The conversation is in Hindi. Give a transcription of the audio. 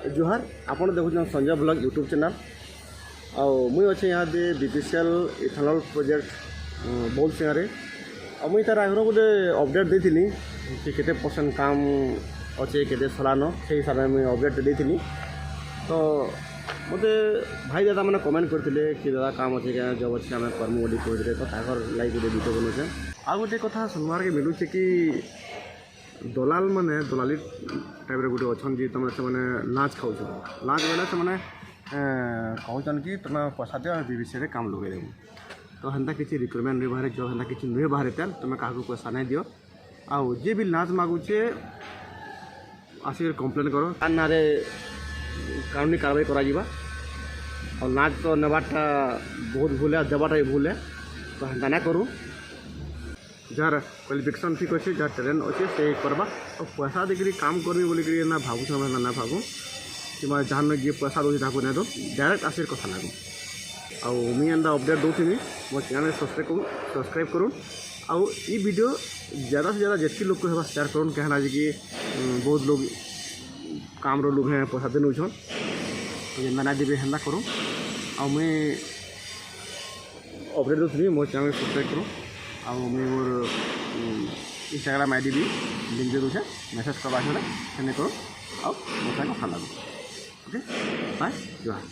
जुहार आपण देखुछन संजय ब्लॉग यूट्यूब चैनल मुई अच्छे यहाँ दे बीपीसीएल इथेनॉल प्रोजेक्ट बहुत सिंह मुई तार आगे गोटे अपडेट देती कि केते परसेंट काम अच्छे के सलान से हिसाब से मुझे अपडेट देती तो मत भाई दादा मैंने कमेंट करते कि दादा काम अच्छे क्या जब अच्छे आम कर्म बोली कहते तो ताकर लाइक गोटे वीडियो बनाऊे आ गोटे कथा सुनवार के मिलूचे कि दलाल मैंने दलाली टाइप गोटे अच्छा जी तुम से लाच खाऊ लाच बेले से कहन कि तुम पैसा दियो बीबीसी काम लगे देव तो हेन्ता किसी रिक्रुटमेंट नहीं बाहर जो हेन्ता किसी नुहे बाहर तेल तुम क्या पैसा नहीं दियो आउ जे भी लाच मागुचे आसिक कम्प्लेन करो तार ना कानूनी कार्रवाई करा और लाच तो नेबाटा बहुत भूल है देवाटा भी भूल है तो हेन्ता ना करूँ जार क्वालिफिकेशन ठीक अच्छे जार टैलेंट अच्छे से करवा और पैसा देकर काम करमी बोलिक ना भागुछ ना भागू कि जहाँ जी पैसा दूसरी ताको नहीं दो डायरेक्ट आसिर कथा लागू आउ मुझे एंता अपडेट दूसरी मो चैनल सब्सक्राइब करूँ आउ ई वीडियो ज़्यादा से ज़्यादा जितकी लोग को शेयर करूँ कहना कि बहुत लोग काम रो लोग हैं पैसा दे नौछन जेना ना देवे हेन्ता करूँ आउ मुझे अपडेट दूसरी मो चैनल सब्सक्राइब करूँ आउ मुझे मोर इंस्टाग्राम आईडी भी लिंक दे दूसरे मेसेज करवा करो आउ मोर कथा लागू ओके बाय जुहार।